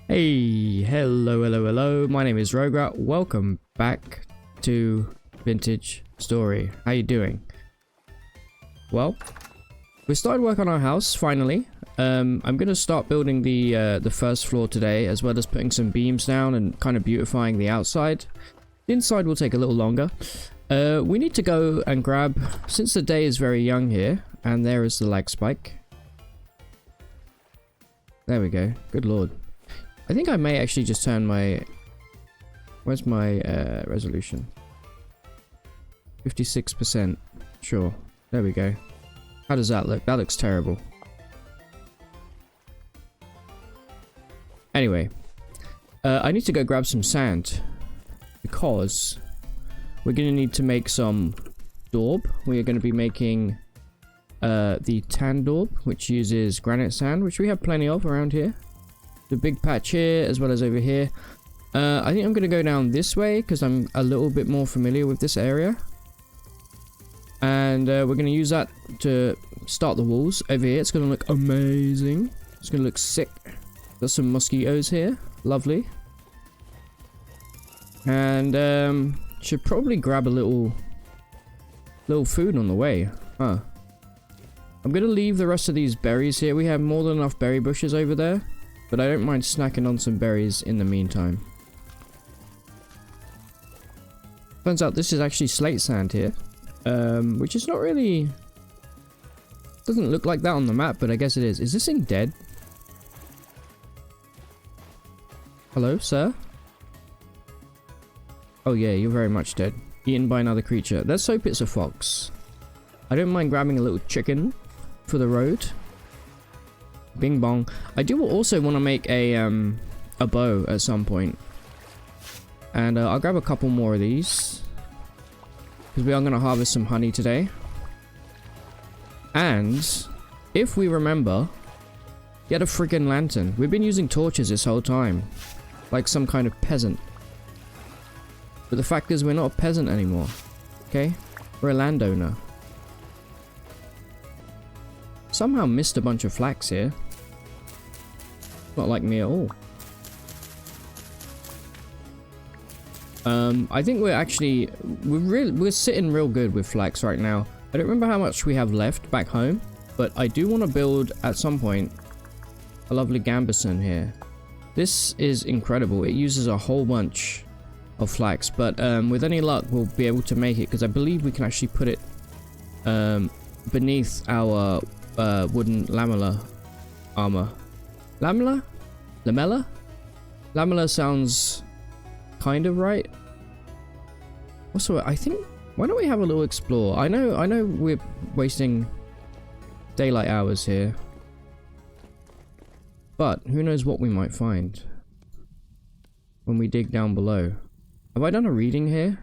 Hey, hello, my name is Rogra. Welcome back to Vintage Story. How you doing? Well, we started work on our house, finally. I'm gonna start building the first floor today, as well as putting some beams down and kind of beautifying the outside. The inside will take a little longer. We need to go and grab, since the day is very young here, and there is the lag spike. There we go, good lord. I think I may actually just turn my... Where's my resolution? 56%. Sure. There we go. How does that look? That looks terrible. Anyway. I need to go grab some sand. Because we're going to need to make some daub. We are going to be making the tan daub, which uses granite sand, which we have plenty of around here. The big patch here as well as over here. I think I'm going to go down this way because I'm a little bit more familiar with this area. And we're going to use that to start the walls over here. It's going to look amazing. It's going to look sick. Got some mosquitoes here. Lovely. And should probably grab a little food on the way. Huh. I'm going to leave the rest of these berries here. We have more than enough berry bushes over there. But I don't mind snacking on some berries in the meantime. Turns out this is actually slate sand here. Which is not really... Doesn't look like that on the map, but I guess it is. Is this thing dead? Hello, sir? Oh yeah, you're very much dead. Eaten by another creature. Let's hope it's a fox. I don't mind grabbing a little chicken for the road. Bing bong. I do also want to make a bow at some point. And I'll grab a couple more of these. Because we are going to harvest some honey today. And if we remember, get a freaking lantern. We've been using torches this whole time. Like some kind of peasant. But the fact is we're not a peasant anymore. Okay? We're a landowner. Somehow missed a bunch of flax here. Not like me at all. I think we're sitting real good with flax right now. I don't remember how much we have left back home, but I do want to build at some point a lovely gambeson here. This is incredible. It uses a whole bunch of flax, but with any luck we'll be able to make it, because I believe we can actually put it beneath our wooden lamella armor. Lamella? Lamella? Lamella sounds kind of right. Also, I think... Why don't we have a little explore? I know we're wasting daylight hours here. But who knows what we might find when we dig down below. Have I done a reading here?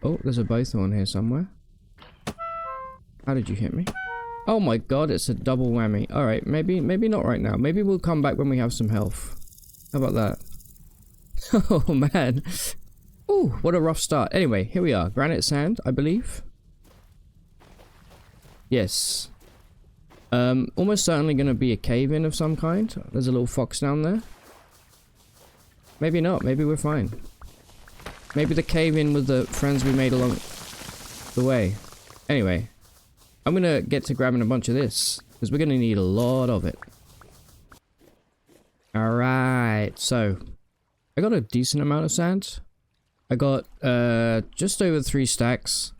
Oh, there's a bowthorn here somewhere. How did you hit me? Oh my god, it's a double whammy. Alright, maybe not right now. Maybe we'll come back when we have some health. How about that? Oh man. Ooh, what a rough start. Anyway, here we are. Granite sand, I believe. Yes. Almost certainly going to be a cave-in of some kind. There's a little fox down there. Maybe not. Maybe we're fine. Maybe the cave-in with the friends we made along the way. Anyway. I'm gonna get to grabbing a bunch of this, because we're gonna need a lot of it. Alright, so I got a decent amount of sand. I got just over 3 stacks.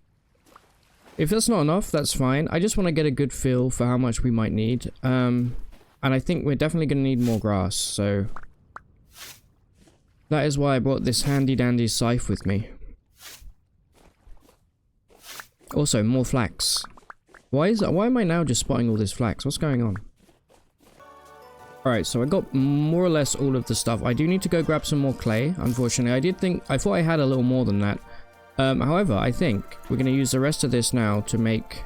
If that's not enough, that's fine. I just want to get a good feel for how much we might need. And I think we're definitely gonna need more grass, so that is why I brought this handy dandy scythe with me. Also, more flax. Why am I now just spotting all this flax? What's going on? Alright, so I got more or less all of the stuff. I do need to go grab some more clay, unfortunately. I thought I had a little more than that. However, I think we're going to use the rest of this now to make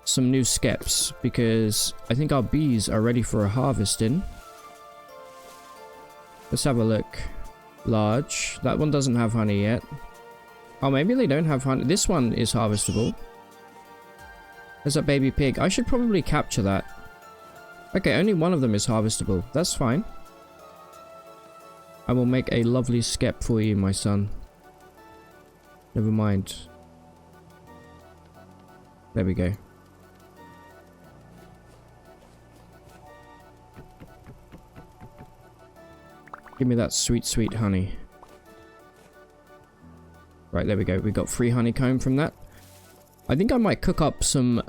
some new skeps, because I think our bees are ready for a harvesting. Let's have a look. Large. That one doesn't have honey yet. Oh, maybe they don't have honey. This one is harvestable. There's a baby pig. I should probably capture that. Okay, only one of them is harvestable. That's fine. I will make a lovely skep for you, my son. Never mind. There we go. Give me that sweet, sweet honey. Right, there we go. We got 3 honeycomb from that. I think I might cook up some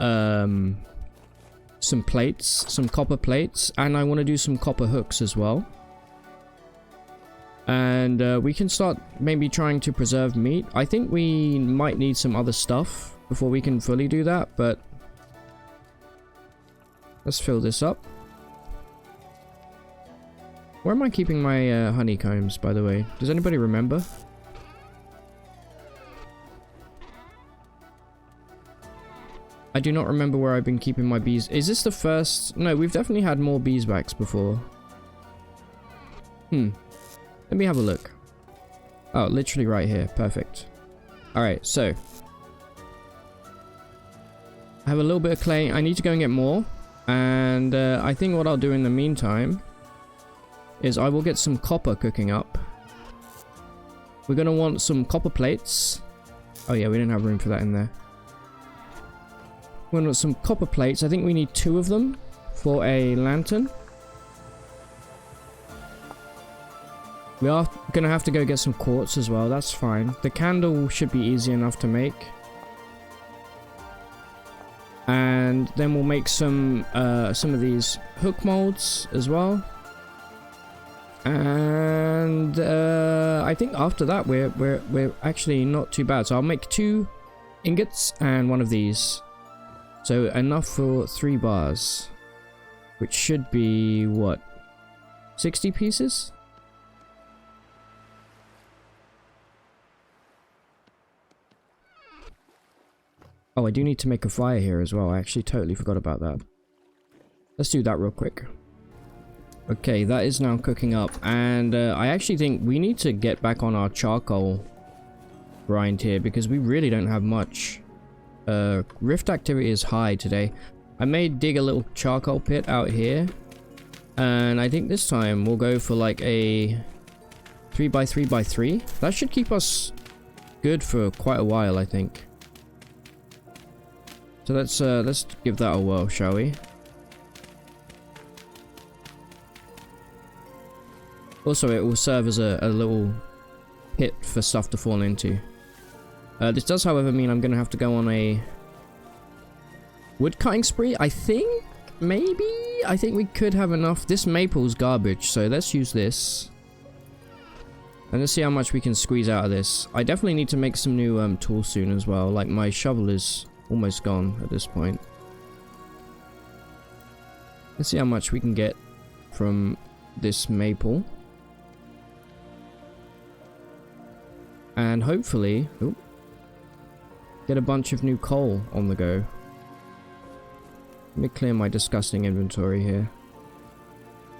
plates, some copper plates, and I want to do some copper hooks as well. And we can start maybe trying to preserve meat. I think we might need some other stuff before we can fully do that, but let's fill this up. Where am I keeping my honeycombs, by the way? Does anybody remember? I do not remember where I've been keeping my bees. Is this the first? No, we've definitely had more beeswax before. Let me have a look. Oh, literally right here. Perfect. Alright, so. I have a little bit of clay. I need to go and get more. And I think what I'll do in the meantime is I will get some copper cooking up. We're going to want some copper plates. Oh yeah, we didn't have room for that in there. We're going to want some copper plates. I think we need 2 of them for a lantern. We are going to have to go get some quartz as well. That's fine. The candle should be easy enough to make. And then we'll make some of these hook molds as well. And I think after that we're actually not too bad. So I'll make 2 ingots and 1 of these. So enough for 3 bars, which should be what, 60 pieces? Oh, I do need to make a fire here as well. I actually totally forgot about that. Let's do that real quick. Okay, that is now cooking up. And I actually think we need to get back on our charcoal grind here because we really don't have much. Rift activity is high today. I may dig a little charcoal pit out here. And I think this time we'll go for like a 3x3x3. That should keep us good for quite a while, I think. So let's give that a whirl, shall we? Also, it will serve as a little pit for stuff to fall into. This does, however, mean I'm going to have to go on a wood cutting spree. I think, maybe? I think we could have enough. This maple's garbage, so let's use this. And let's see how much we can squeeze out of this. I definitely need to make some new tools soon as well. Like, my shovel is almost gone at this point. Let's see how much we can get from this maple. And hopefully, get a bunch of new coal on the go. Let me clear my disgusting inventory here.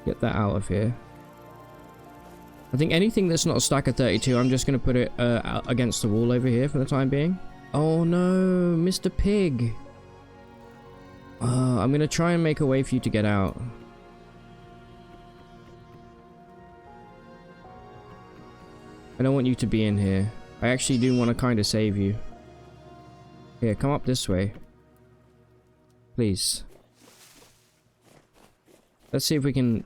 Get that out of here. I think anything that's not a stack of 32, I'm just going to put it against the wall over here for the time being. Oh no, Mr. Pig. I'm going to try and make a way for you to get out. I don't want you to be in here. I actually do want to kind of save you. Here, come up this way. Please. Let's see if we can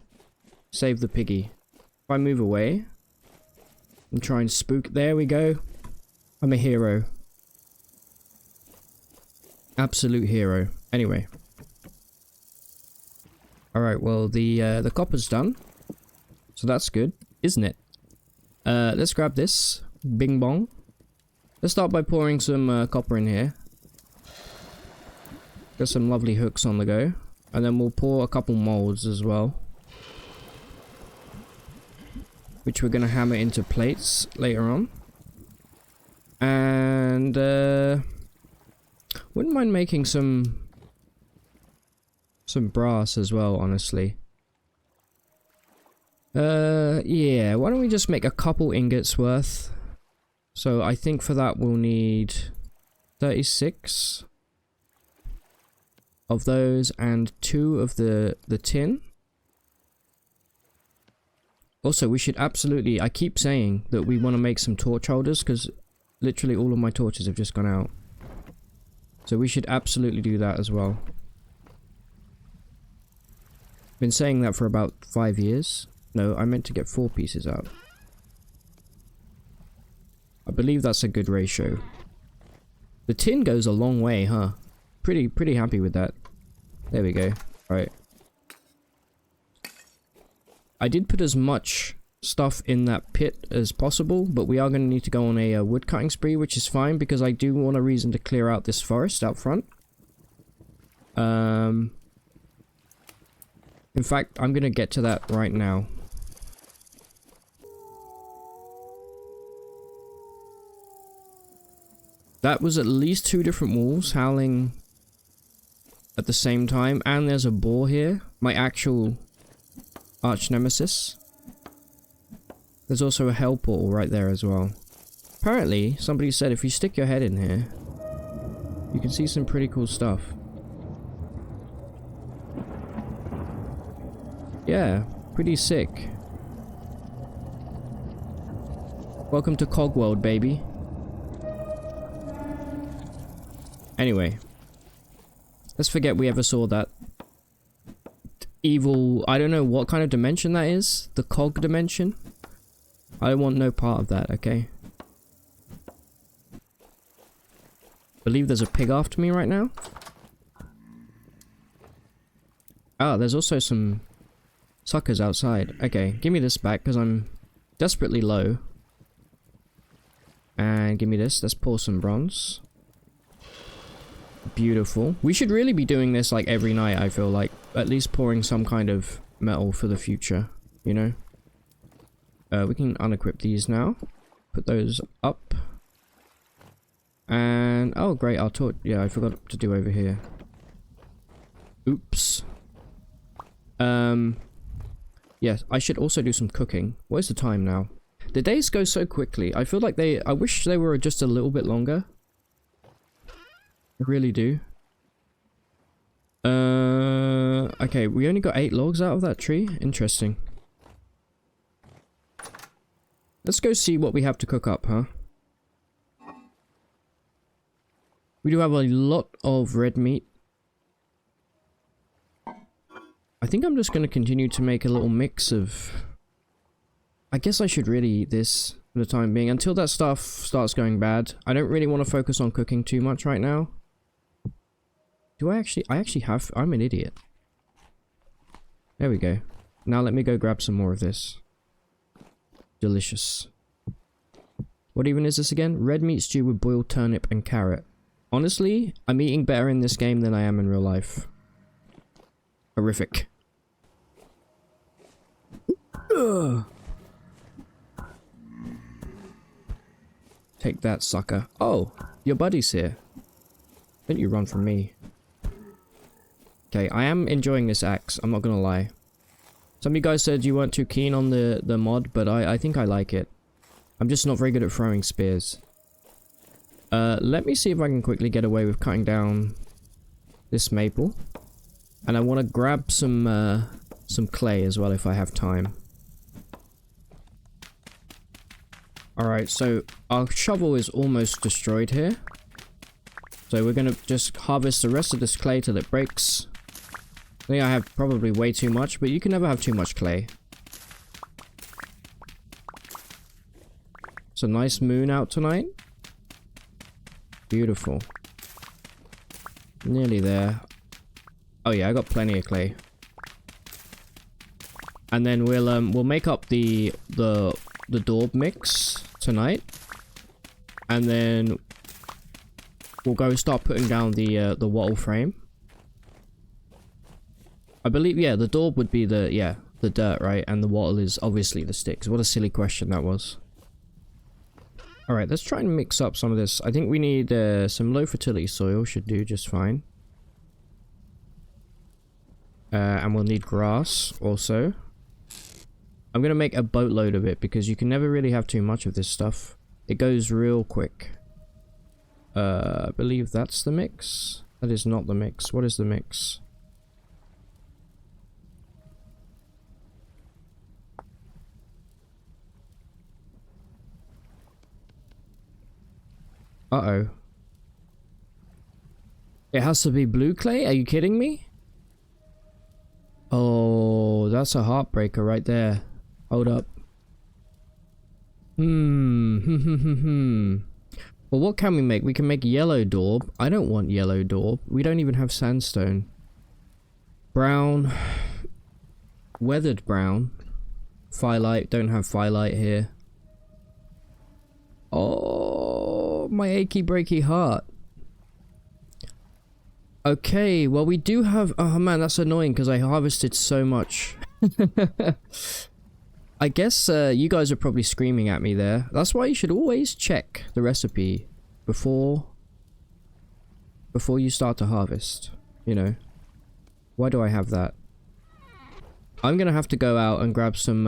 save the piggy. If I move away and try and spook... There we go. I'm a hero. Absolute hero. Anyway. Alright, well, the copper's done. So that's good, isn't it? Let's grab this. Bing bong. Let's start by pouring some copper in here. Got some lovely hooks on the go. And then we'll pour a couple molds as well. Which we're going to hammer into plates later on. And wouldn't mind making some brass as well, honestly. Yeah, why don't we just make a couple ingots worth? So I think for that we'll need 36 of those and 2 of the tin. Also, we should absolutely... I keep saying that we want to make some torch holders, because literally all of my torches have just gone out. So we should absolutely do that as well. Been saying that for about 5 years. No, I meant to get 4 pieces out. I believe that's a good ratio. The tin goes a long way, huh? Pretty happy with that. There we go. Alright. I did put as much stuff in that pit as possible, but we are going to need to go on a wood cutting spree, which is fine because I do want a reason to clear out this forest out front. In fact, I'm going to get to that right now. That was at least 2 different wolves howling at the same time, and there's a boar here. My actual arch nemesis. There's also a hell portal right there as well. Apparently, somebody said if you stick your head in here, you can see some pretty cool stuff. Yeah, pretty sick. Welcome to Cogworld, baby. Anyway, let's forget we ever saw that evil... I don't know what kind of dimension that is. The cog dimension. I want no part of that, okay? Believe there's a pig after me right now. Ah, there's also some suckers outside. Okay, give me this back because I'm desperately low. And give me this. Let's pour some bronze. Beautiful. We should really be doing this like every night, I feel like. At least pouring some kind of metal for the future, you know? We can unequip these now. Put those up. And... oh, great, our torch... yeah, I forgot to do over here. Oops. Yes, I should also do some cooking. What is the time now? The days go so quickly. I feel like they... I wish they were just a little bit longer. I really do. Okay, we only got 8 logs out of that tree. Interesting. Let's go see what we have to cook up, huh? We do have a lot of red meat. I think I'm just going to continue to make a little mix of... I guess I should really eat this for the time being. Until that stuff starts going bad. I don't really want to focus on cooking too much right now. Do I actually have... I'm an idiot. There we go. Now let me go grab some more of this. Delicious. What even is this again? Red meat stew with boiled turnip and carrot. Honestly, I'm eating better in this game than I am in real life. Horrific. Ugh. Take that, sucker. Oh, your buddy's here. Don't you run from me. Okay, I am enjoying this axe, I'm not gonna lie. Some of you guys said you weren't too keen on the mod, but I think I like it. I'm just not very good at throwing spears. Let me see if I can quickly get away with cutting down this maple. And I want to grab some clay as well if I have time. Alright, so our shovel is almost destroyed here. So we're gonna just harvest the rest of this clay till it breaks. I think I have probably way too much, but you can never have too much clay. It's a nice moon out tonight. Beautiful. Nearly there. Oh yeah, I got plenty of clay. And then we'll make up the daub mix tonight. And then we'll go start putting down the wattle frame. I believe, yeah, the daub would be the dirt, right? And the wattle is obviously the sticks. What a silly question that was. Alright, let's try and mix up some of this. I think we need some low fertility soil, should do just fine. And we'll need grass also. I'm going to make a boatload of it because you can never really have too much of this stuff. It goes real quick. I believe that's the mix. That is not the mix. What is the mix? Uh-oh. It has to be blue clay? Are you kidding me? Oh, that's a heartbreaker right there. Hold up. Well, what can we make? We can make yellow daub. I don't want yellow daub. We don't even have sandstone. Brown. Weathered brown. Firelight. Don't have firelight here. Oh, my achy breaky heart. Okay, well we do have... Oh man, that's annoying because I harvested so much. I guess you guys are probably screaming at me there. That's why you should always check the recipe before you start to harvest. You know. Why do I have that? I'm gonna have to go out and grab some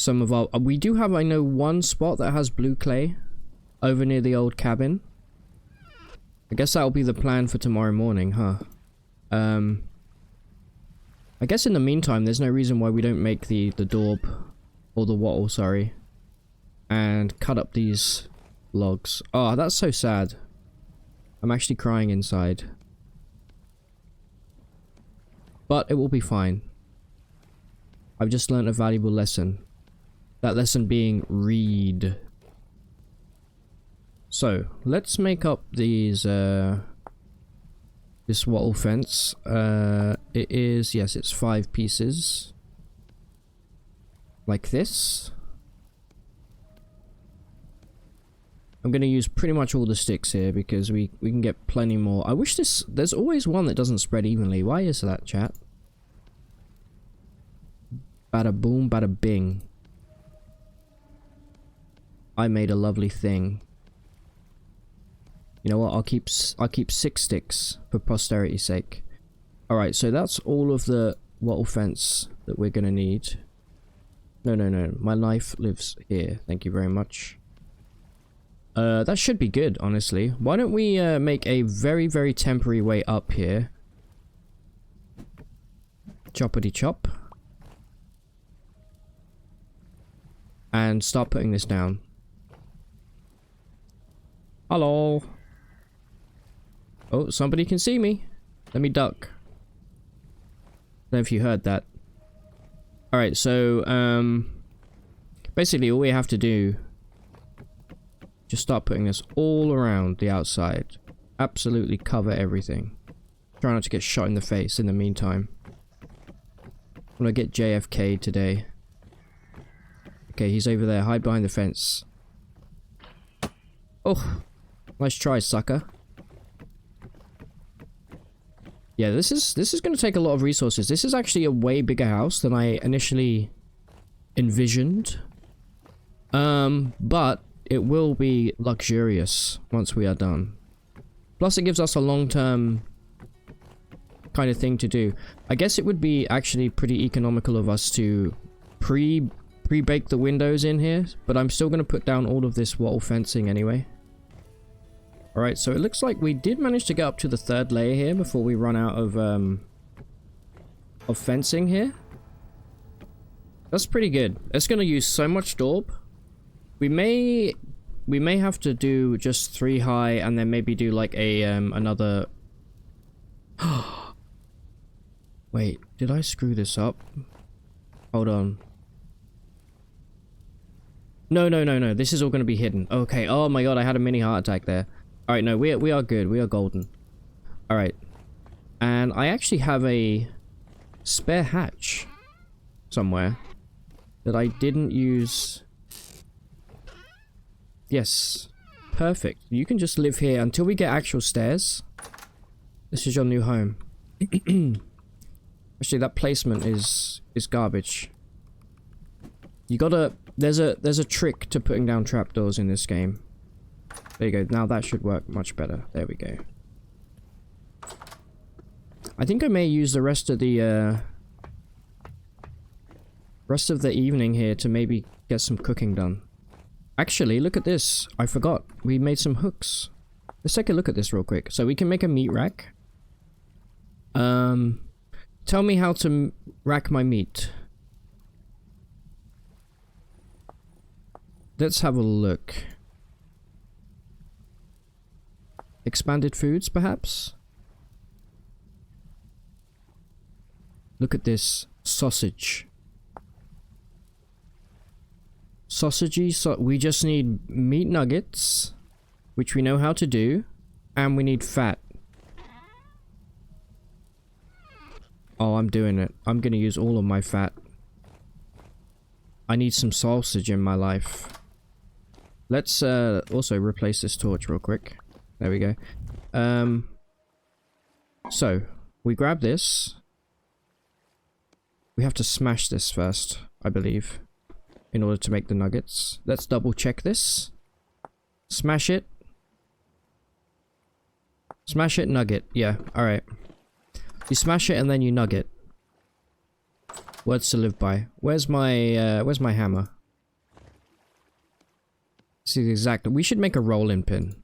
of our... We do have, I know, one spot that has blue clay over near the old cabin. I guess that'll be the plan for tomorrow morning, huh? I guess in the meantime, there's no reason why we don't make the daub, or the wattle, sorry, and cut up these logs. Oh, that's so sad. I'm actually crying inside. But it will be fine. I've just learned a valuable lesson. That lesson being read. So, let's make up these, this wattle fence. It is, yes, it's 5 pieces. Like this. I'm gonna use pretty much all the sticks here because we can get plenty more. I wish there's always one that doesn't spread evenly. Why is that, chat? Bada boom, bada bing. I made a lovely thing. You know what? I'll keep 6 sticks for posterity's sake. All right, so that's all of the wattle fence that we're gonna need. No. My knife lives here. Thank you very much. That should be good, honestly. Why don't we make a very, very temporary way up here? Choppity chop. And start putting this down. Hello. Oh, somebody can see me. Let me duck. Don't know if you heard that. Alright, so, basically all we have to do, just start putting this all around the outside. Absolutely cover everything. Try not to get shot in the face in the meantime. I'm gonna get JFK today. Okay, he's over there. Hide behind the fence. Oh, nice try, sucker. Yeah, this is going to take a lot of resources. This is actually a way bigger house than I initially envisioned. But it will be luxurious once we are done. Plus, it gives us a long-term kind of thing to do. I guess it would be actually pretty economical of us to pre-bake the windows in here, but I'm still going to put down all of this wattle fencing anyway. Alright, so it looks like we did manage to get up to the 3rd layer here before we run out of fencing here. That's pretty good. It's going to use so much daub. We may have to do just 3 high and then maybe do like a another... Wait, did I screw this up? Hold on. No. This is all going to be hidden. Okay. Oh my god, I had a mini heart attack there. Alright, no, we are good. We are golden. Alright. And I actually have a spare hatch somewhere that I didn't use. Yes. Perfect. You can just live here until we get actual stairs. This is your new home. Actually, that placement is garbage. You gotta... There's a trick to putting down trapdoors in this game. There you go. Now that should work much better. There we go. I think I may use the rest of the evening here to maybe get some cooking done. Actually, look at this. I forgot. We made some hooks. Let's take a look at this real quick. So we can make a meat rack. Tell me how to rack my meat. Let's have a look. expanded foods, perhaps? Look at this sausage. Sausagey, we just need meat nuggets, which we know how to do, and we need fat. Oh, I'm doing it. I'm gonna use all of my fat. I need some sausage in my life. Let's also replace this torch real quick. There we go. So, we grab this. We have to smash this first, I believe, in order to make the nuggets. Let's double check this. Smash it. Smash it, nugget. Yeah, alright. You smash it and then you nugget. Words to live by. Where's my hammer? This is exactly. We should make a roll-in pin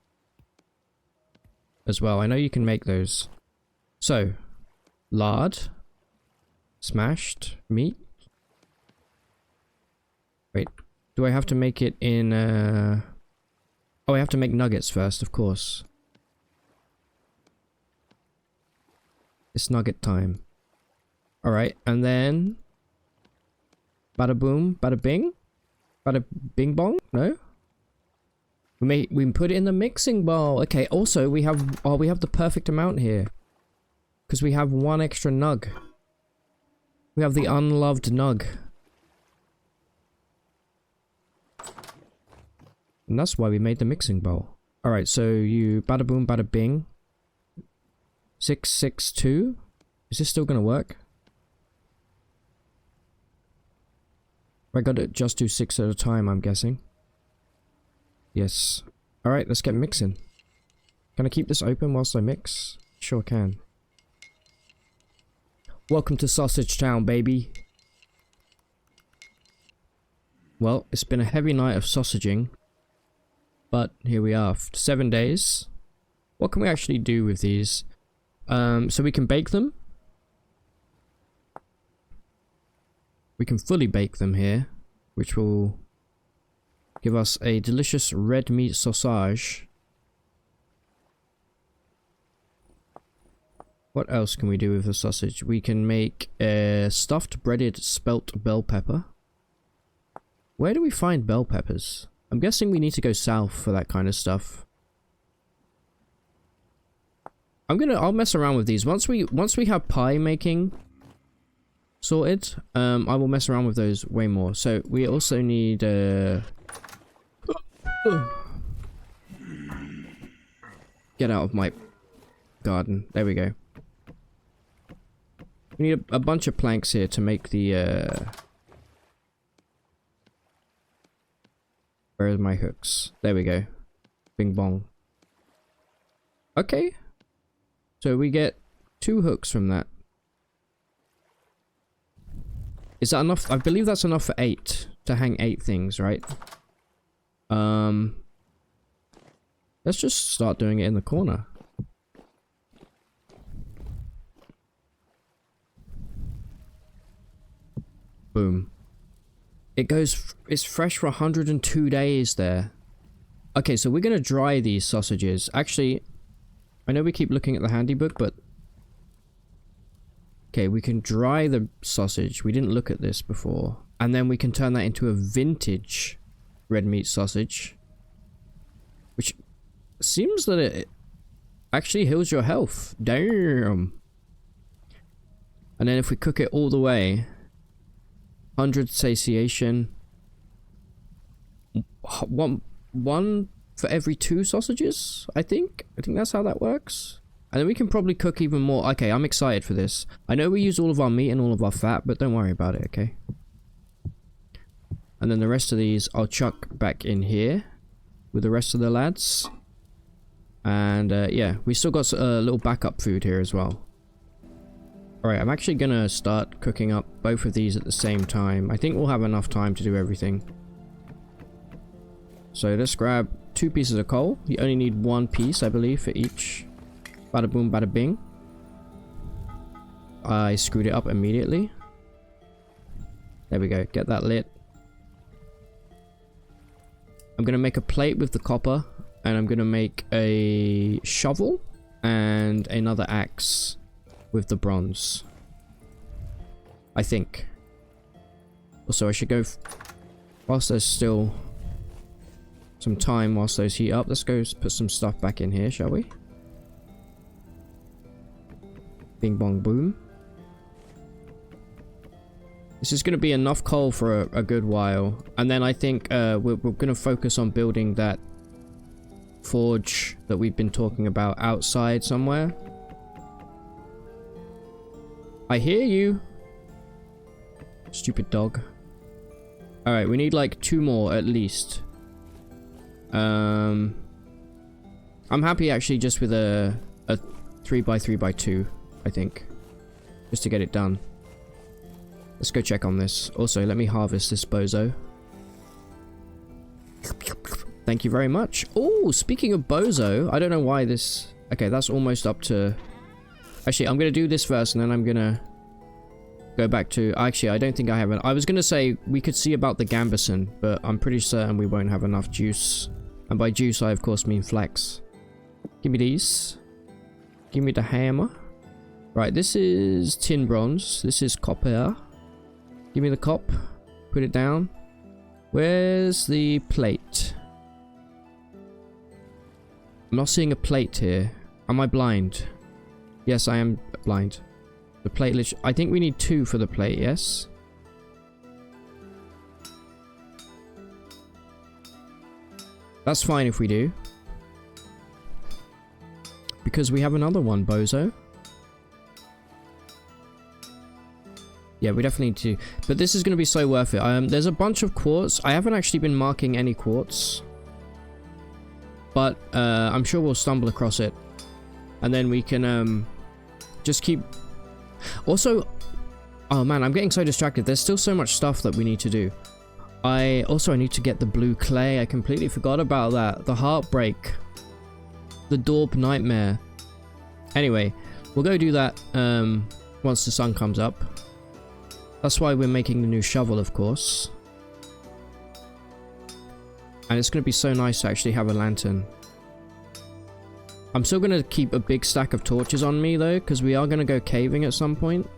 as well. I know you can make those. So, lard, smashed meat. Wait, do I have to make it in? Oh, I have to make nuggets first, of course. It's nugget time. All right, and then bada boom, bada bing, bada bing bong. No. We put it in the mixing bowl. Okay. Also, we have the perfect amount here, because we have one extra nug. We have the unloved nug, and that's why we made the mixing bowl. All right. So you bada boom, bada bing. 662. Is this still gonna work? I gotta just do 6 at a time, I'm guessing. Yes. Alright, let's get mixing. Can I keep this open whilst I mix? Sure can. Welcome to Sausage Town, baby. Well, it's been a heavy night of sausaging. But here we are. 7 days. What can we actually do with these? So we can bake them. We can fully bake them here, which will give us a delicious red meat sausage. What else can we do with the sausage? We can make a stuffed breaded spelt bell pepper. Where do we find bell peppers? I'm guessing we need to go south for that kind of stuff. I'll mess around with these. Once we have pie making sorted, I will mess around with those way more. So we also need get out of my garden. There we go. We need a bunch of planks here to make the where are my hooks? There we go. Bing bong. Okay. So we get 2 hooks from that. Is that enough? I believe that's enough for 8. To hang 8 things, right? Let's just start doing it in the corner. Boom. It's fresh for 102 days there. Okay, so we're gonna dry these sausages. Actually, I know we keep looking at the handy book, but okay, we can dry the sausage. We didn't look at this before. And then we can turn that into a vintage red meat sausage, which seems that it actually heals your health. Damn. And then if we cook it all the way, 100 satiation, one for every 2 sausages, I think that's how that works. And then we can probably cook even more. Okay, I'm excited for this. I know we use all of our meat and all of our fat, but don't worry about it, okay? And then the rest of these I'll chuck back in here with the rest of the lads. And yeah, we still got a little backup food here as well. Alright, I'm actually gonna start cooking up both of these at the same time. I think we'll have enough time to do everything. So let's grab 2 pieces of coal. You only need 1 piece, I believe, for each. Bada boom, bada bing. I screwed it up immediately. There we go, get that lit. I'm gonna make a plate with the copper and I'm gonna make a shovel and another axe with the bronze. I think. Also, I should go whilst there's still some time whilst those heat up. Let's go put some stuff back in here, shall we? Bing bong boom. This is going to be enough coal for a good while, and then I think we're going to focus on building that forge that we've been talking about outside somewhere. I hear you, stupid dog. All right, we need like 2 more at least. I'm happy actually just with a 3x3x2, I think, just to get it done. Let's go check on this. Also, let me harvest this bozo. Thank you very much. Oh, speaking of bozo, I don't know why this... Okay, that's almost up to... Actually, I'm going to do this first, and then I'm going to go back to... Actually, I don't think I have an... I was going to say we could see about the Gambison, but I'm pretty certain we won't have enough juice. And by juice, I of course mean flax. Give me these. Give me the hammer. Right, this is tin bronze. This is copper. Give me the cop. Put it down. Where's the plate? I'm not seeing a plate here. Am I blind? Yes, I am blind. The plate, I think we need 2 for the plate, yes? That's fine if we do. Because we have another one, bozo. Yeah, we definitely need to. But this is going to be so worth it. There's a bunch of quartz. I haven't actually been marking any quartz. But I'm sure we'll stumble across it. And then we can just keep... Also... Oh man, I'm getting so distracted. There's still so much stuff that we need to do. I need to get the blue clay. I completely forgot about that. The heartbreak. The Dorp nightmare. Anyway, we'll go do that once the sun comes up. That's why we're making the new shovel, of course. And it's going to be so nice to actually have a lantern. I'm still going to keep a big stack of torches on me, though, because we are going to go caving at some point.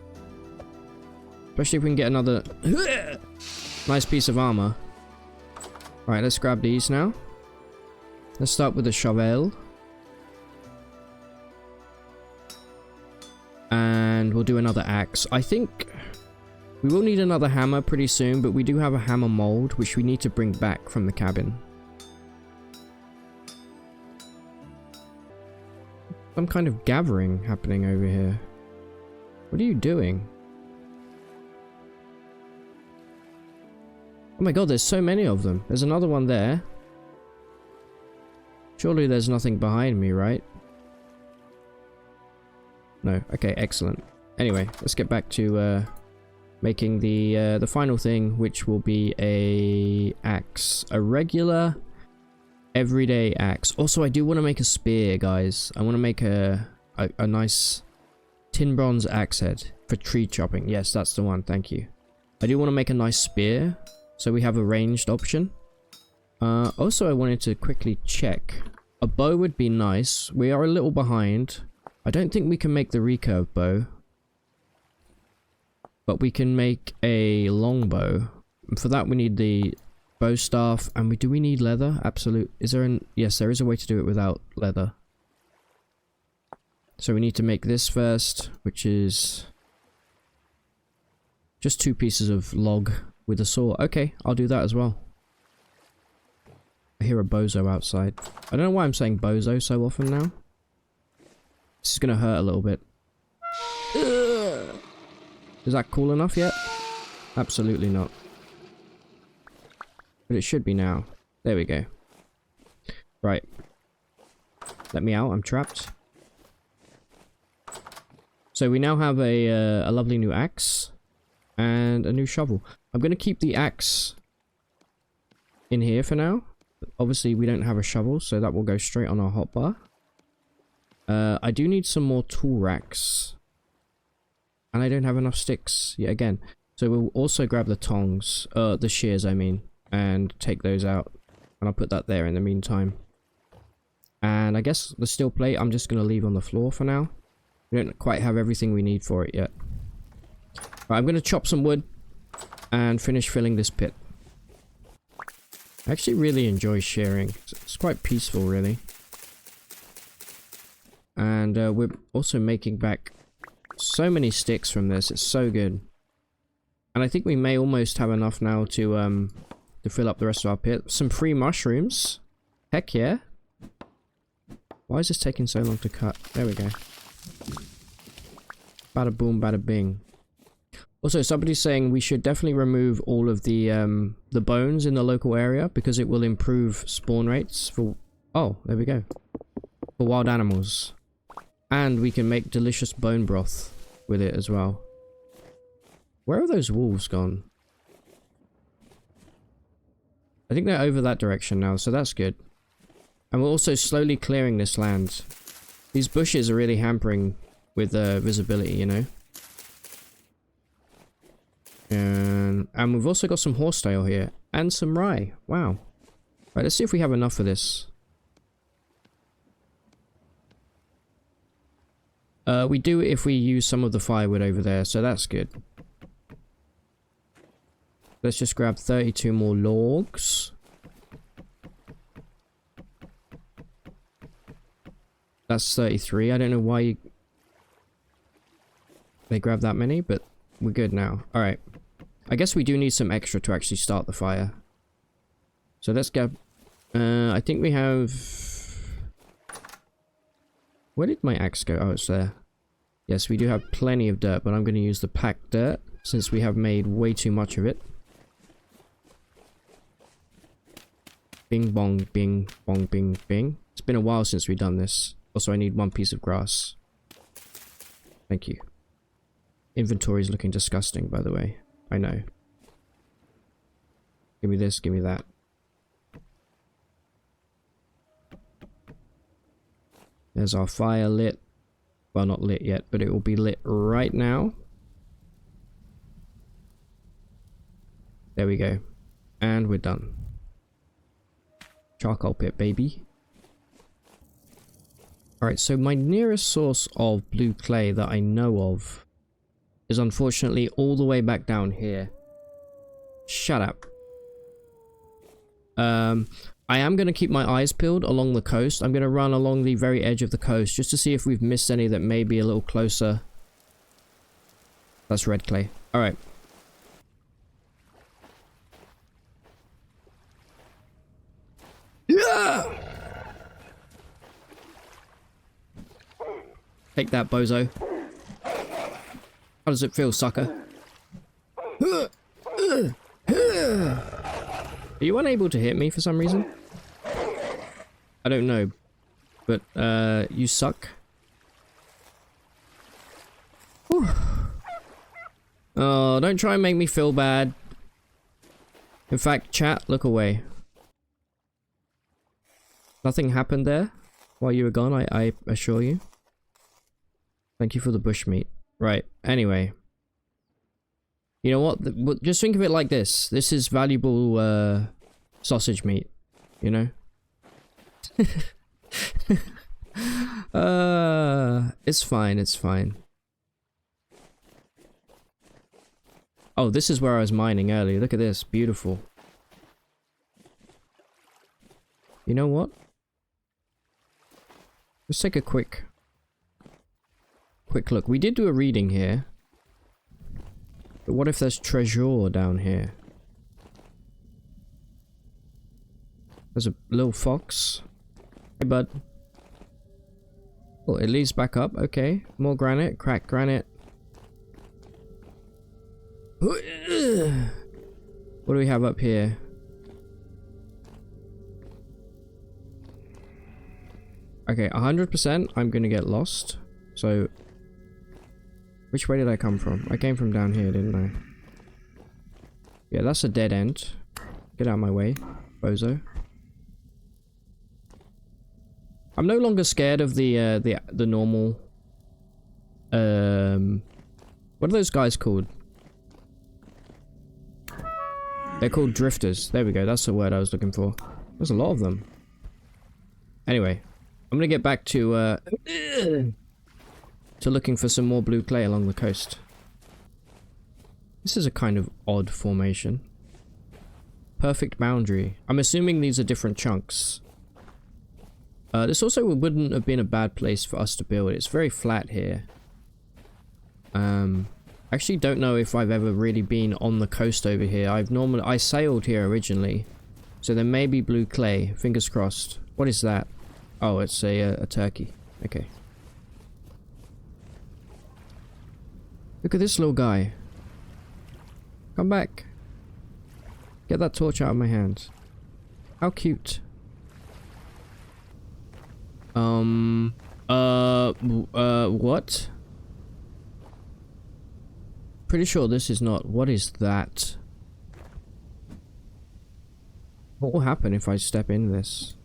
Especially if we can get another nice piece of armor. Right, let's grab these now. Let's start with the shovel. And we'll do another axe. I think... We will need another hammer pretty soon, but we do have a hammer mold, which we need to bring back from the cabin. Some kind of gathering happening over here. What are you doing? Oh my god, there's so many of them. There's another one there. Surely there's nothing behind me, right? No. Okay, excellent. Anyway, let's get back to... making the final thing, which will be a axe, a regular everyday axe. Also, I do want to make a spear, guys. I want to make a nice tin bronze axe head for tree chopping. Yes, that's the one. Thank you. I do want to make a nice spear, so we have a ranged option. Also, I wanted to quickly check. A bow would be nice. We are a little behind. I don't think we can make the recurve bow. But we can make a longbow. For that we need the bow staff. And do we need leather? Absolute. Is there an... Yes, there is a way to do it without leather. So we need to make this first, which is... just 2 pieces of log with a saw. Okay, I'll do that as well. I hear a bozo outside. I don't know why I'm saying bozo so often now. This is going to hurt a little bit. Ugh. Is that cool enough yet? Absolutely not. But it should be now. There we go. Right. Let me out. I'm trapped. So we now have a lovely new axe. And a new shovel. I'm going to keep the axe in here for now. Obviously, we don't have a shovel, so that will go straight on our hotbar. I do need some more tool racks. And I don't have enough sticks yet again. So we'll also grab the tongs, the shears I mean, and take those out. And I'll put that there in the meantime. And I guess the steel plate I'm just going to leave on the floor for now. We don't quite have everything we need for it yet. Right, I'm going to chop some wood and finish filling this pit. I actually really enjoy shearing. It's quite peaceful, really. And we're also making back so many sticks from this. It's so good. And I think we may almost have enough now to fill up the rest of our pit. Some free mushrooms. Heck yeah. Why is this taking so long to cut? There we go. Bada boom, bada bing. Also, somebody's saying we should definitely remove all of the bones in the local area because it will improve spawn rates for... Oh, there we go. For wild animals. And we can make delicious bone broth with it as well. Where are those wolves gone? I think they're over that direction now, so that's good. And we're also slowly clearing this land. These bushes are really hampering with visibility, you know. And we've also got some horsetail here. And some rye. Wow. Right, let's see if we have enough for this. We do if we use some of the firewood over there, so that's good. Let's just grab 32 more logs. That's 33. I don't know why they grabbed that many, but we're good now. Alright. I guess we do need some extra to actually start the fire. So let's go. I think we have... Where did my axe go? Oh, it's there. Yes, we do have plenty of dirt, but I'm going to use the packed dirt since we have made way too much of it. Bing bong, bing bong, bing bing. It's been a while since we've done this. Also, I need one piece of grass. Thank you. Inventory is looking disgusting, by the way. I know. Give me this, give me that. There's our fire lit. Well, not lit yet, but it will be lit right now. There we go. And we're done. Charcoal pit, baby. Alright, so my nearest source of blue clay that I know of is unfortunately all the way back down here. Shut up. I am going to keep my eyes peeled along the coast. I'm going to run along the very edge of the coast just to see if we've missed any that may be a little closer. That's red clay. Alright. Yeah! Take that, bozo. How does it feel, sucker? Are you unable to hit me for some reason? I don't know. But, you suck. Whew. Oh, don't try and make me feel bad. In fact, chat, look away. Nothing happened there while you were gone, I assure you. Thank you for the bushmeat. Right, anyway. You know what? Just think of it like this. This is valuable sausage meat, you know? It's fine, it's fine. Oh, this is where I was mining earlier. Look at this, beautiful. You know what? Let's take a quick look. We did do a reading here. But what if there's treasure down here? There's a little fox. Hey, bud. Oh, it leads back up. Okay. More granite. Cracked granite. What do we have up here? Okay, 100% I'm gonna get lost. So, which way did I come from? I came from down here, didn't I? Yeah, that's a dead end. Get out of my way, bozo. I'm no longer scared of the normal. What are those guys called? They're called drifters. There we go. That's the word I was looking for. There's a lot of them. Anyway, I'm gonna get back to looking for some more blue clay along the coast. This is a kind of odd formation. Perfect boundary. I'm assuming these are different chunks. This also wouldn't have been a bad place for us to build. It's very flat here. Actually don't know if I've ever really been on the coast over here. I sailed here originally. So there may be blue clay. Fingers crossed. What is that? Oh, it's a turkey. Okay. Look at this little guy. Come back. Get that torch out of my hand. How cute. What? Pretty sure this is not. What is that? What will happen if I step in this?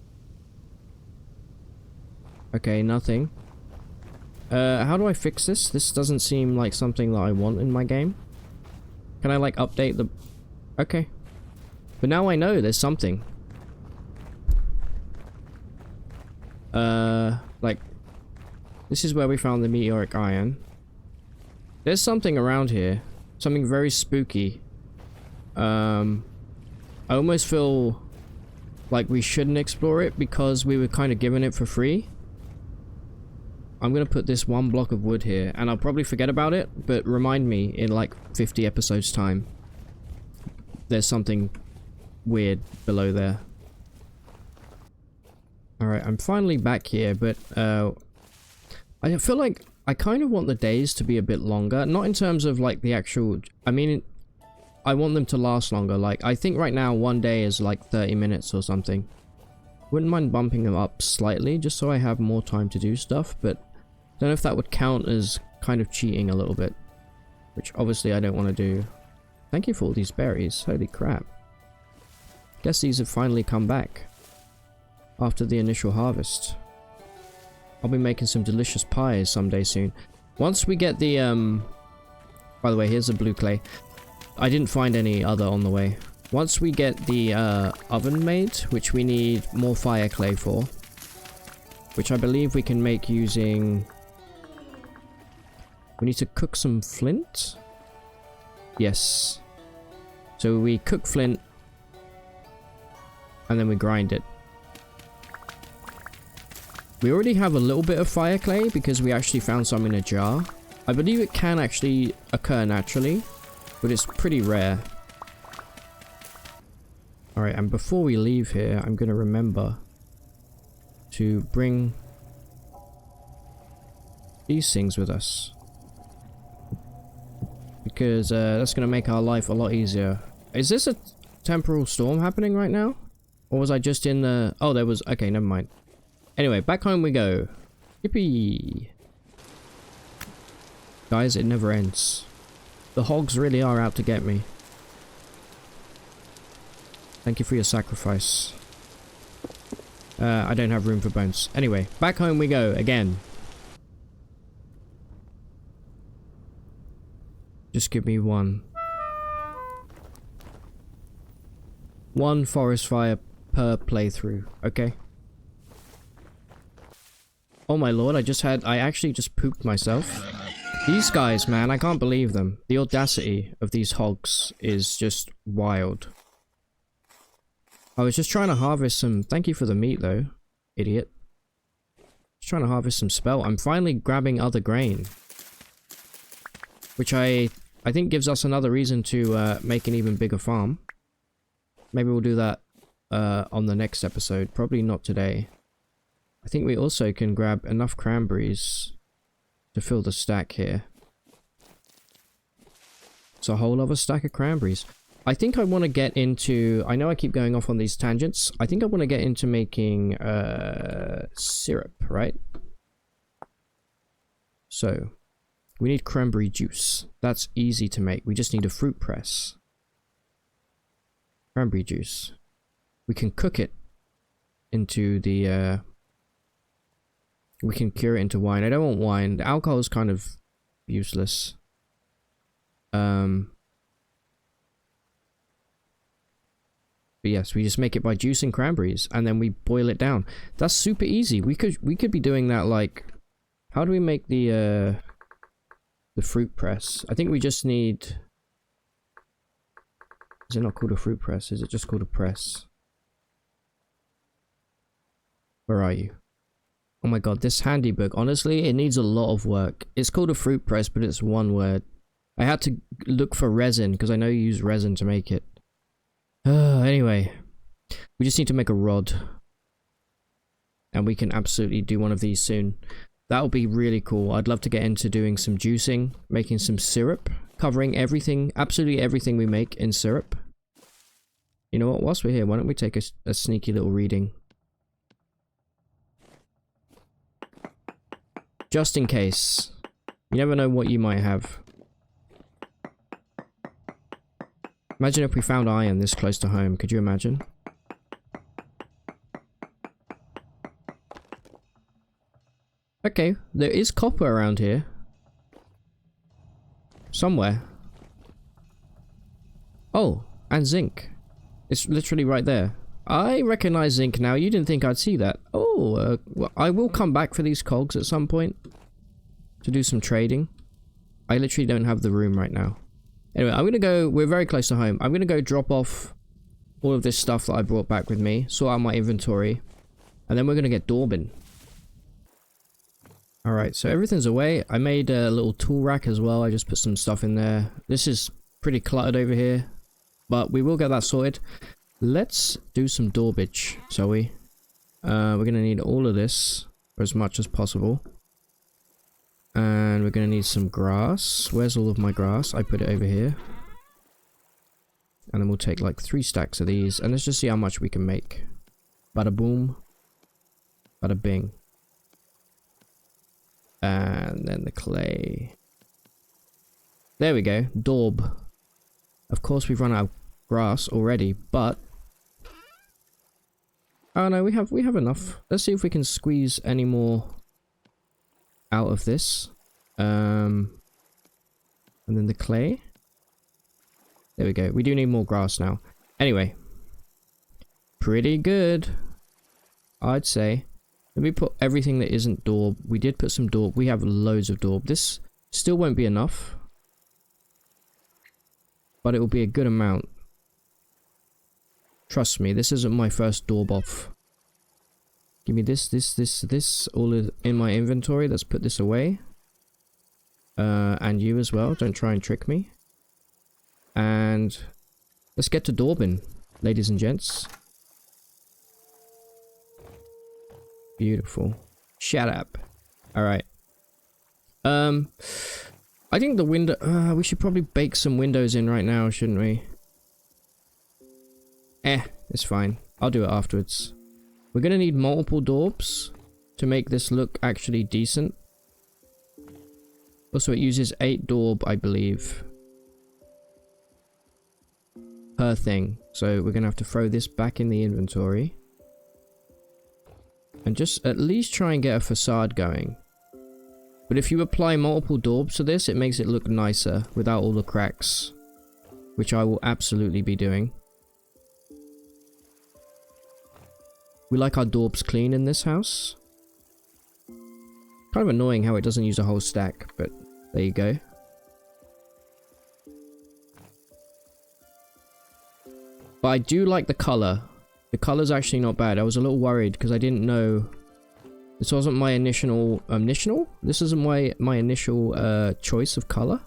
Okay, nothing. How do I fix this? This doesn't seem like something that I want in my game. Can I, like, update the... Okay. But now I know there's something. Like... This is where we found the meteoric iron. There's something around here. Something very spooky. I almost feel like we shouldn't explore it because we were kind of given it for free. I'm gonna put this one block of wood here, and I'll probably forget about it, but remind me in like 50 episodes time. There's something weird below there. Alright, I'm finally back here, but I feel like I kind of want the days to be a bit longer. Not in terms of like the actual... I mean, I want them to last longer. Like, I think right now one day is like 30 minutes or something. Wouldn't mind bumping them up slightly, just so I have more time to do stuff, but... don't know if that would count as kind of cheating a little bit. Which obviously I don't want to do. Thank you for all these berries. Holy crap. Guess these have finally come back. After the initial harvest. I'll be making some delicious pies someday soon. Once we get the, by the way, here's the blue clay. I didn't find any other on the way. Once we get the, oven made, which we need more fire clay for. Which I believe we can make using... We need to cook some flint? Yes. So we cook flint. And then we grind it. We already have a little bit of fire clay because we actually found some in a jar. I believe it can actually occur naturally, but it's pretty rare. Alright, and before we leave here, I'm going to remember to bring these things with us. Because that's going to make our life a lot easier. Is this a temporal storm happening right now? Or was I just in the... Oh, there was... Okay, never mind. Anyway, back home we go. Yippee! Guys, it never ends. The hogs really are out to get me. Thank you for your sacrifice. I don't have room for bones. Anyway, back home we go again. Just give me one. One forest fire per playthrough, okay? Oh my lord, I actually just pooped myself. These guys, man, I can't believe them. The audacity of these hogs is just wild. I was just trying to harvest some... Thank you for the meat, though. Idiot. Just trying to harvest some spelt. I'm finally grabbing other grain. Which I think gives us another reason to make an even bigger farm. Maybe we'll do that on the next episode. Probably not today. I think we also can grab enough cranberries to fill the stack here. It's a whole other stack of cranberries. I think I want to get into... I know I keep going off on these tangents. I think I want to get into making syrup, right? So, we need cranberry juice. That's easy to make. We just need a fruit press. Cranberry juice. We can cook it into the... we can cure it into wine. I don't want wine. The alcohol is kind of useless. But yes, we just make it by juicing cranberries and then we boil it down. That's super easy. We could be doing that like, how do we make the fruit press? I think we just need, is it not called a fruit press? Is it just called a press? Where are you? Oh my god, this handy book, honestly, it needs a lot of work. It's called a fruit press, but it's one word. I had to look for resin because I know you use resin to make it. Anyway, we just need to make a rod. And we can absolutely do one of these soon. That'll be really cool. I'd love to get into doing some juicing, making some syrup, covering everything, absolutely everything we make in syrup. You know what, whilst we're here, why don't we take a sneaky little reading? Just in case. You never know what you might have. Imagine if we found iron this close to home. Could you imagine? Okay, there is copper around here. Somewhere. Oh, and zinc. It's literally right there. I recognize zinc now. You didn't think I'd see that. Oh, well, I will come back for these cogs at some point to do some trading. I literally don't have the room right now. Anyway, I'm gonna go, we're very close to home. I'm gonna go drop off all of this stuff that I brought back with me, sort out my inventory, and then we're gonna get daubing. Alright, so everything's away. I made a little tool rack as well. I just put some stuff in there. This is pretty cluttered over here, but we will get that sorted. Let's do some daubage, shall we? We're gonna need all of this, or as much as possible. And we're going to need some grass. Where's all of my grass? I put it over here. And then we'll take like 3 stacks of these. And let's just see how much we can make. Bada boom. Bada bing. And then the clay. There we go. Daub. Of course we've run out of grass already, but... oh no, we have enough. Let's see if we can squeeze any more out of this. And then the clay. There we go. We do need more grass now. Anyway. Pretty good, I'd say. Let me put everything that isn't daub. We did put some daub. We have loads of daub. This still won't be enough, but it will be a good amount. Trust me, this isn't my first daub off. Give me this, all in my inventory. Let's put this away. And you as well. Don't try and trick me. And let's get to daubing, ladies and gents. Beautiful. Shut up. Alright. I think the window... we should probably bake some windows in right now, shouldn't we? It's fine. I'll do it afterwards. We're going to need multiple daubs to make this look actually decent. Also, it uses 8 daub, I believe, per thing. So we're going to have to throw this back in the inventory. And just at least try and get a facade going. But if you apply multiple daubs to this, it makes it look nicer without all the cracks. Which I will absolutely be doing. We like our daubs clean in this house. Kind of annoying how it doesn't use a whole stack, but there you go. But I do like the colour. The colour's actually not bad. I was a little worried because I didn't know... this wasn't my initial... This isn't my initial choice of colour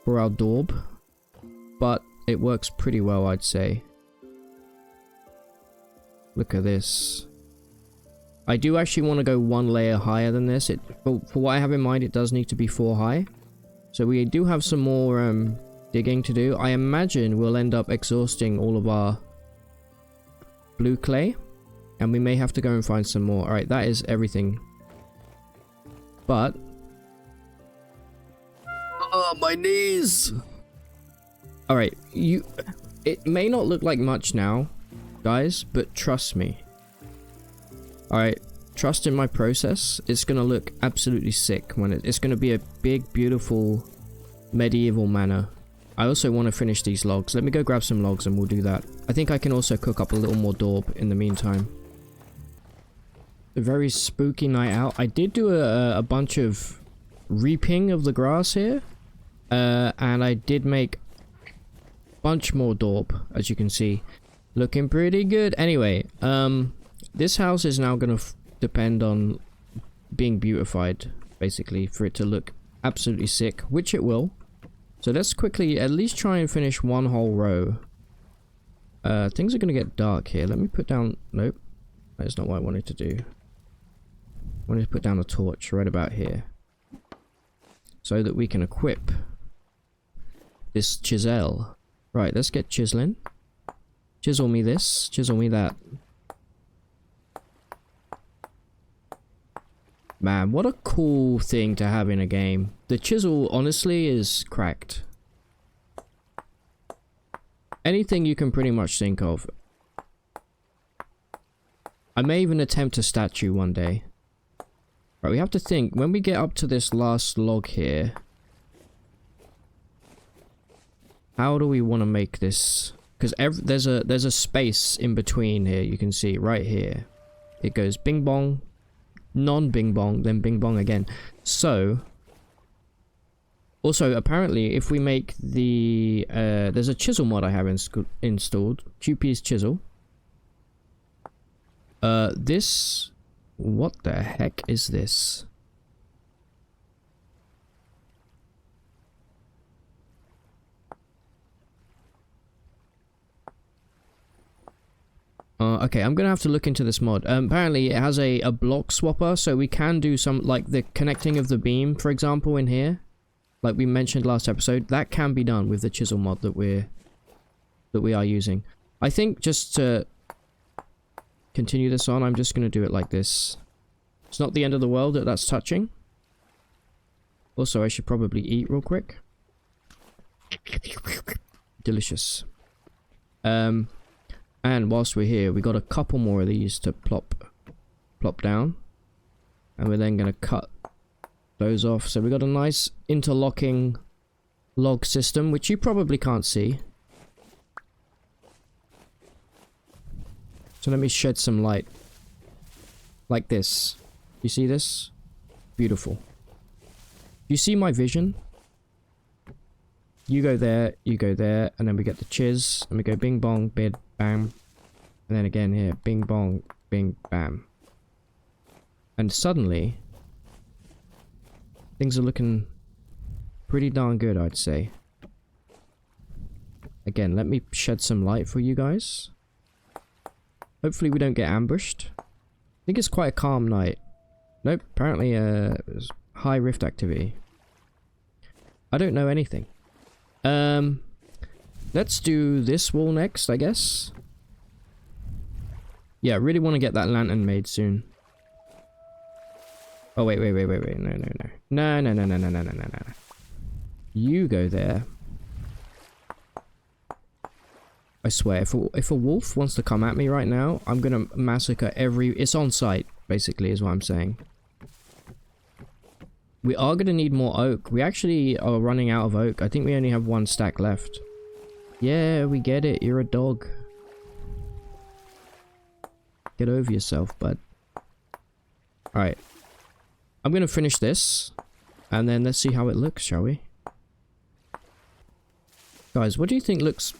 for our daub. But it works pretty well, I'd say. Look at this. I do actually want to go 1 layer higher than this. For what I have in mind, it does need to be 4 high. So we do have some more digging to do. I imagine we'll end up exhausting all of our blue clay. And we may have to go and find some more. Alright, that is everything. But... oh, my knees! Alright, it may not look like much now, guys, but trust me. Alright, trust in my process. It's gonna look absolutely sick when it's gonna be a big, beautiful medieval manor. I also want to finish these logs. Let me go grab some logs and we'll do that. I think I can also cook up a little more daub in the meantime. A very spooky night out. I did do a bunch of reaping of the grass here. And I did make a bunch more daub, as you can see. Looking pretty good. Anyway, this house is now going to depend on being beautified, basically, for it to look absolutely sick, which it will. So let's quickly at least try and finish one whole row. Things are going to get dark here. Let me put down... Nope. That's not what I wanted to do. I wanted to put down a torch right about here. So that we can equip this chisel. Right, let's get chiseling. Chisel me this. Chisel me that. Man, what a cool thing to have in a game. The chisel, honestly, is cracked. Anything you can pretty much think of. I may even attempt a statue one day. Right, we have to think, when we get up to this last log here, how do we want to make this? Because there's a space in between here, you can see, right here. It goes bing bong, non-bing bong, then bing bong again. So, also, apparently, if we make the, there's a chisel mod I have installed, QP's chisel. This... What the heck is this? Okay, I'm gonna have to look into this mod. Apparently it has a block swapper, so we can do some, like the connecting of the beam, for example, in here. Like we mentioned last episode, that can be done with the chisel mod that we are using. I think just to continue this on, I'm just gonna do it like this. It's not the end of the world that that's touching. Also, I should probably eat real quick. Delicious. And whilst we're here, we got a couple more of these to plop down. And we're then going to cut those off. So we got a nice interlocking log system, which you probably can't see. So let me shed some light. Like this. You see this? Beautiful. You see my vision? You go there, and then we get the chiz, and we go bing bong, bid, bam. And then again here, bing bong, bing, bam. And suddenly, things are looking pretty darn good, I'd say. Again, let me shed some light for you guys. Hopefully we don't get ambushed. I think it's quite a calm night. Nope, apparently there's high rift activity. I don't know anything. Let's do this wall next, I guess. Yeah, I really want to get that lantern made soon. Oh, wait. No. You go there. I swear, if a wolf wants to come at me right now, I'm gonna massacre every... It's on site, basically, is what I'm saying. We are gonna need more oak. We actually are running out of oak. I think we only have one stack left. Yeah, we get it. You're a dog. Get over yourself, bud. Alright. I'm gonna finish this. And then let's see how it looks, shall we? Guys, what do you think looks...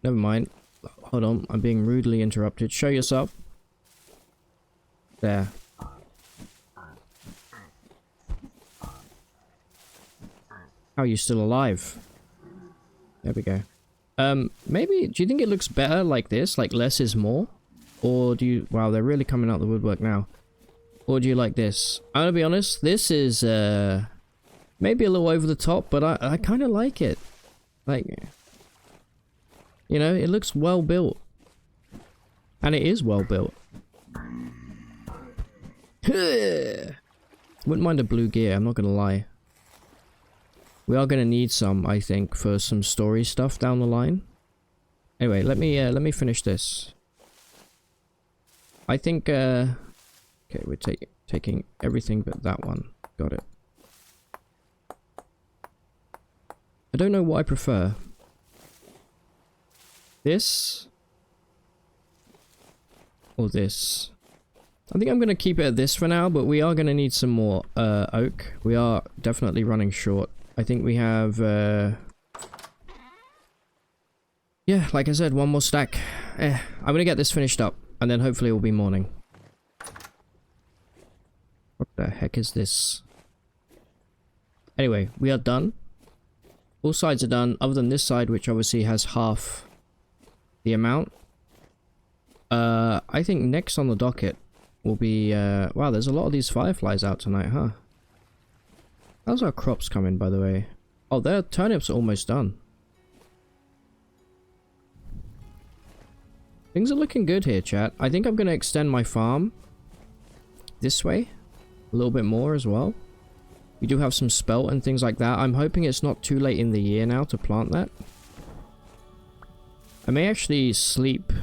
Never mind. Hold on, I'm being rudely interrupted. Show yourself. There. How are you still alive? There we go. Maybe, do you think it looks better like this? Like less is more? Or do you... Wow, they're really coming out the woodwork now. Or do you like this? I'm gonna be honest, this is, maybe a little over the top, but I kind of like it. Like... You know, it looks well built. And it is well built. Wouldn't mind a blue gear, I'm not gonna lie. We are gonna need some, I think, for some story stuff down the line. Anyway, let me finish this. I think, okay, we're taking everything but that one. Got it. I don't know what I prefer. This or this. I think I'm going to keep it at this for now, but we are going to need some more oak. We are definitely running short. I think we have... yeah, like I said, one more stack. I'm going to get this finished up, and then hopefully it will be morning. What the heck is this? Anyway, we are done. All sides are done, other than this side, which obviously has half the amount. I think next on the docket will be... wow, there's a lot of these fireflies out tonight, huh? How's our crops coming, by the way? Oh, their turnips are almost done. Things are looking good here, chat. I think I'm going to extend my farm this way a little bit more as well. We do have some spelt and things like that. I'm hoping it's not too late in the year now to plant that. I may actually sleep...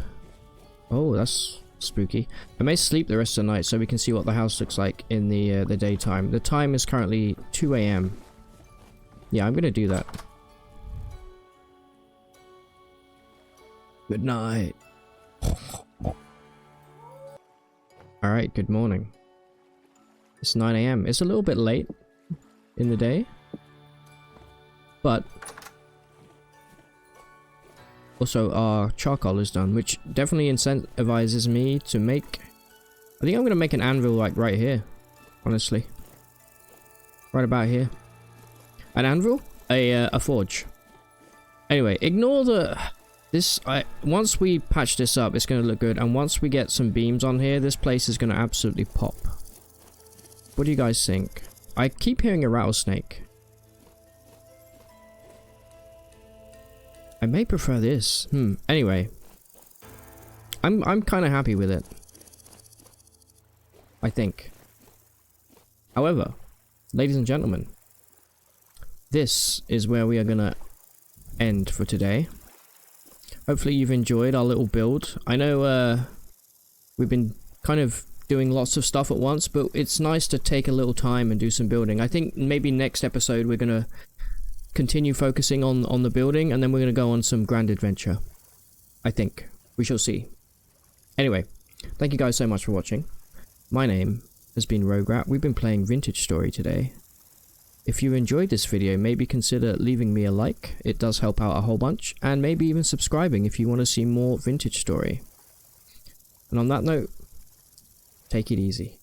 Oh, that's spooky. I may sleep the rest of the night so we can see what the house looks like in the daytime. The time is currently 2 AM. Yeah, I'm going to do that. Good night. Alright, good morning. It's 9 AM. It's a little bit late in the day, but also our charcoal is done, which definitely incentivizes me to make... I think I'm going to make an anvil like right here, honestly. Right about here. An anvil? A forge. Anyway, ignore the... once we patch this up, it's going to look good, and once we get some beams on here, this place is going to absolutely pop. What do you guys think? I keep hearing a rattlesnake. I may prefer this. Anyway. I'm kind of happy with it. I think. However, ladies and gentlemen, this is where we are going to end for today. Hopefully you've enjoyed our little build. I know we've been kind of doing lots of stuff at once, but it's nice to take a little time and do some building. I think maybe next episode we're going to continue focusing on the building, and then we're going to go on some grand adventure. I think. We shall see. Anyway, thank you guys so much for watching. My name has been Rograt. We've been playing Vintage Story today. If you enjoyed this video, maybe consider leaving me a like. It does help out a whole bunch. And maybe even subscribing if you want to see more Vintage Story. And on that note, take it easy.